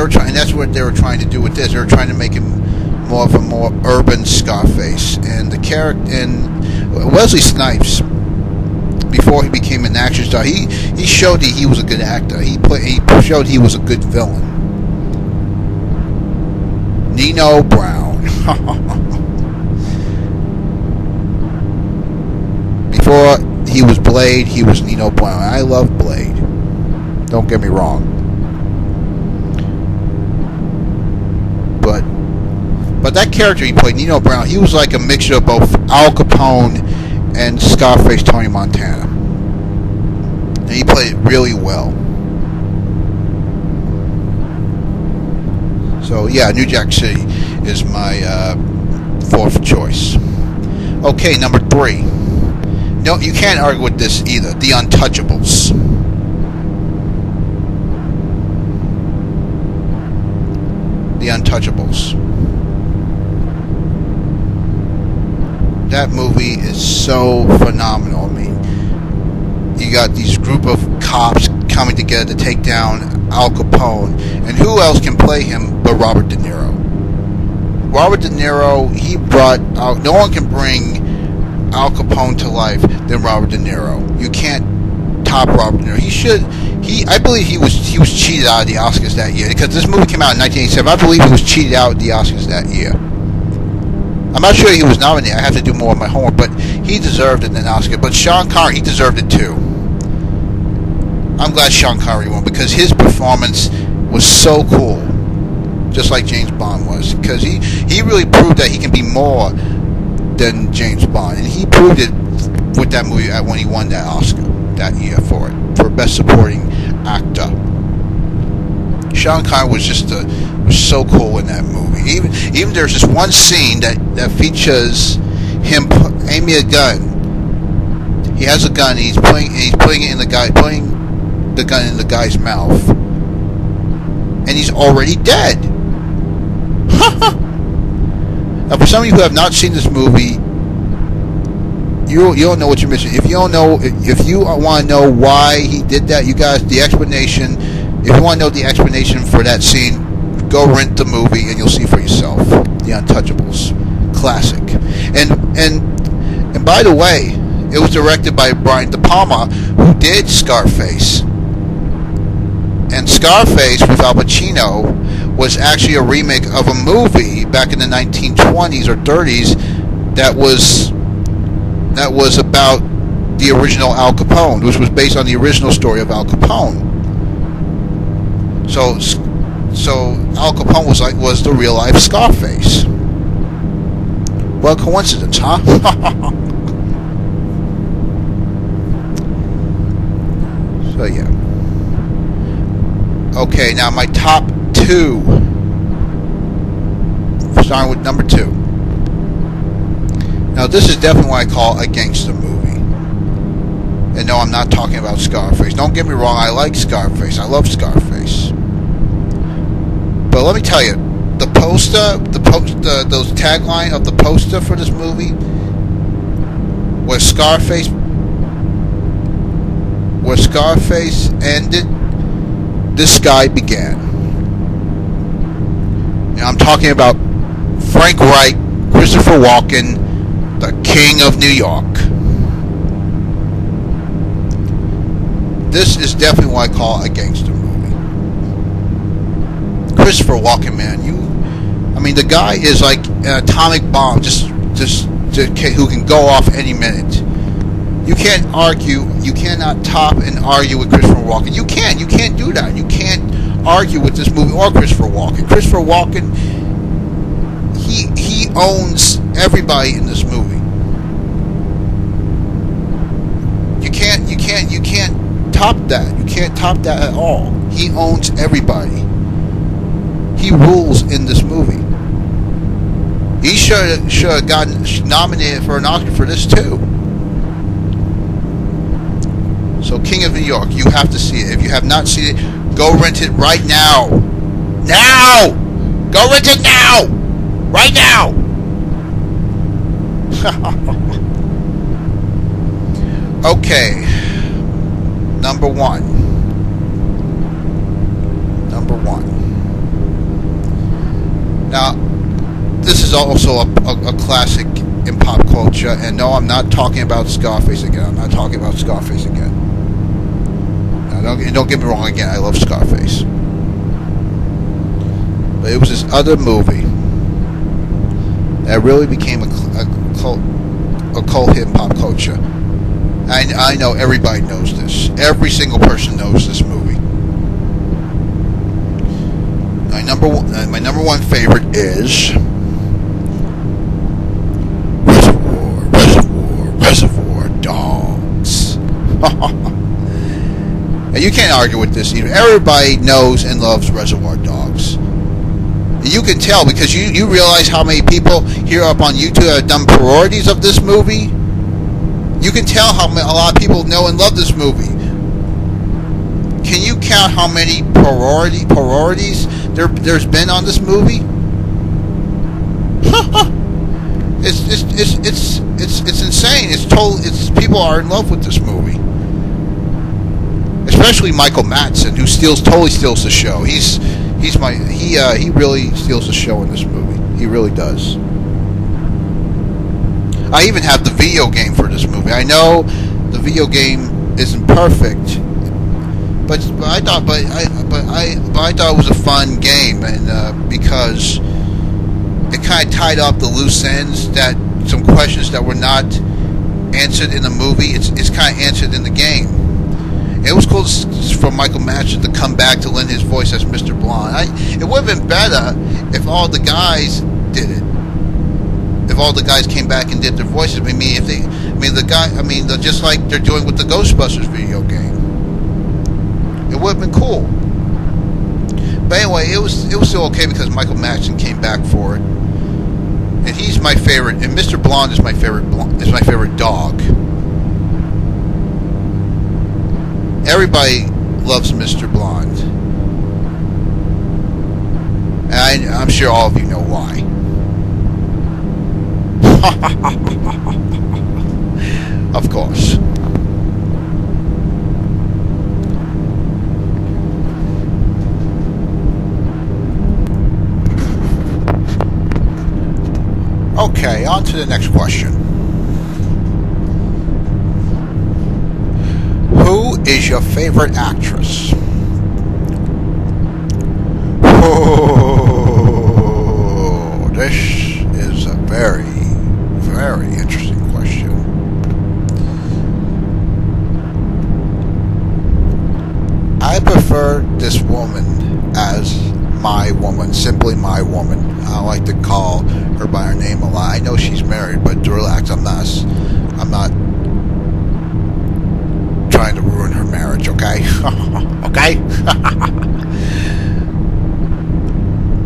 were trying. That's what they were trying to do with this. They were trying to make him more of a more urban Scarface. And the character and Wesley Snipes, before he became an action star, he showed that he was a good actor. He showed he was a good villain. Nino Brown. Before he was Blade, he was Nino Brown. I love Blade. Don't get me wrong. But that character he played, Nino Brown, he was like a mixture of both Al Capone and Scarface Tony Montana. And he played it really well. So yeah, New Jack City is my fourth choice. Okay, number 3. No, you can't argue with this either. The Untouchables. The Untouchables. That movie is so phenomenal. I mean, you got these group of cops coming together to take down Al Capone, and who else can play him but Robert De Niro? Robert De Niro, he brought out. No one can bring Al Capone to life than Robert De Niro. You can't top Robert De Niro. I believe he was cheated out of the Oscars that year, because this movie came out in 1987. I believe he was cheated out of the Oscars that year. I'm not sure he was nominated. I have to do more of my homework, but he deserved an Oscar. But Sean Connery, he deserved it too. I'm glad Sean Connery won, because his performance was so cool, just like James Bond was, because he really proved that he can be more than James Bond, and he proved it with that movie when he won that Oscar that year for Best Supporting Actor. Sean Connery was so cool in that movie. Even there's this one scene that features him aiming a gun. He has a gun. He's putting the gun in the guy's mouth, and he's already dead. Now, for some of you who have not seen this movie, you don't know what you're missing. If you want to know why he did that, you guys, the explanation. If you want to know the explanation for that scene, go rent the movie and you'll see for yourself. The Untouchables, classic. And by the way, it was directed by Brian De Palma, who did Scarface. And Scarface with Al Pacino was actually a remake of a movie back in the 1920s or 30s that was about the original Al Capone, which was based on the original story of Al Capone. So Al Capone was the real life Scarface. What a coincidence, huh? So yeah. Okay, now my top 2. Starting with number 2. Now this is definitely what I call a gangster movie. And no, I'm not talking about Scarface. Don't get me wrong, I like Scarface. I love Scarface. But let me tell you, the tagline of the poster for this movie, where Scarface ended, this guy began. And I'm talking about Frank Wright, Christopher Walken, the King of New York. This is definitely what I call a gangster movie. Christopher Walken, man, the guy is like an atomic bomb, just who can go off any minute. You can't argue. You cannot top and argue with Christopher Walken. You can't do that. You can't argue with this movie or Christopher Walken. Christopher Walken, he owns everybody in this movie. You can't top that. You can't top that at all. He owns everybody. He rules in this movie. He should have gotten nominated for an Oscar for this too. So King of New York, you have to see it. If you have not seen it, go rent it right now. Now! Go rent it now! Right now! Okay. Number one. Now, this is also a classic in pop culture, and no, I'm not talking about Scarface again. I'm not talking about Scarface again. Now, don't get me wrong again, I love Scarface. But it was this other movie that really became a cult hit in pop culture. I know everybody knows this. Every single person knows this movie. My number one favorite is Reservoir Dogs. And you can't argue with this either. Everybody knows and loves Reservoir Dogs. You can tell because you realize how many people here up on YouTube have done parodies of this movie. You can tell how a lot of people know and love this movie. Can you count how many parodies there's been on this movie? It's insane. It's people are in love with this movie. Especially Michael Madsen, who totally steals the show. He really steals the show in this movie. He really does. I even have the video game for this movie. I know the video game isn't perfect, but I thought it was a fun game, and because it kind of tied up the loose ends, that some questions that were not answered in the movie, it's kind of answered in the game. It was cool for Michael Madsen to come back to lend his voice as Mr. Blonde. It would have been better if all the guys did it. If all the guys came back and did their voices. Just like they're doing with the Ghostbusters video game. It would have been cool. But anyway, it was still okay because Michael Madsen came back for it, and he's my favorite. And Mr. Blonde is my favorite. Is my favorite dog. Everybody loves Mr. Blonde, and I'm sure all of you know why. Of course. Okay, on to the next question. Who is your favorite actress? Oh, this is a very, very interesting question. I prefer this woman as my woman, simply my woman. I like to call her by her name a lot. I know she's married, but relax, I'm not trying to ruin her marriage, okay? Okay?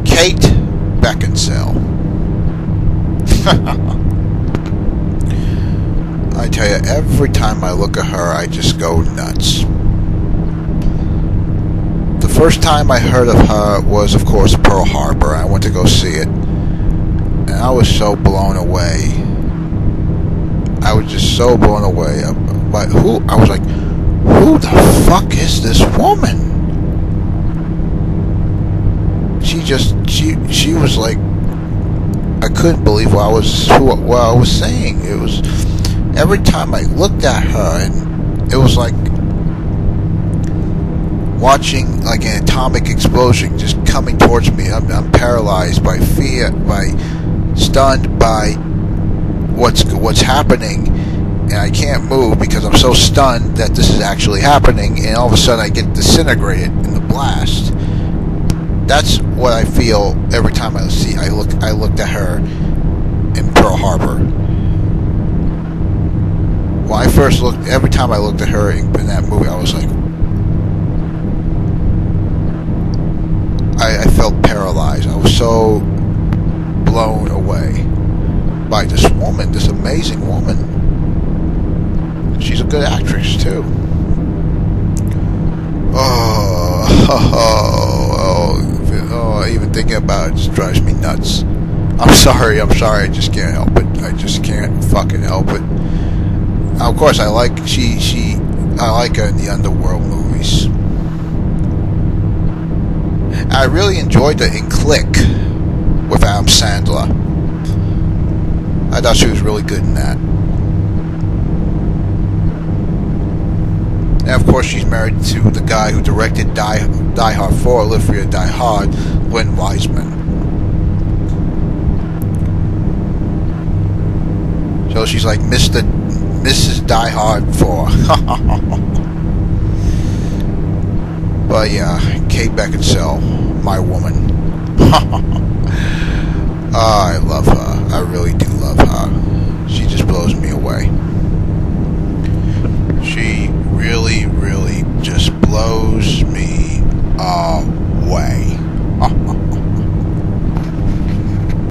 Kate Beckinsale. I tell you, every time I look at her, I just go nuts. The first time I heard of her was, of course, Pearl Harbor. I went to go see it, and I was so blown away. I was just so blown away. But I was like, who the fuck is this woman? She was like, I couldn't believe what I was saying. It was, every time I looked at her, and it was like watching like an atomic explosion just coming towards me. I'm paralyzed by fear, stunned by what's happening. And I can't move because I'm so stunned that this is actually happening, and all of a sudden I get disintegrated in the blast. That's what I feel every time I looked at her in Pearl Harbor. Every time I looked at her in that movie, I was like, I felt paralyzed. I was so blown away by this woman, this amazing woman. She's a good actress too. Even thinking about it just drives me nuts. I'm sorry, I just can't help it. I just can't fucking help it. Of course, I like her in the Underworld movies. I really enjoyed her in Click. with Adam Sandler. I thought she was really good in that. And of course, she's married to the guy who directed Die Hard 4, Live Free or Die Hard, Len Wiseman. So she's like Mrs. Die Hard 4. But yeah, Kate Beckinsale, my woman. I love her. I really do.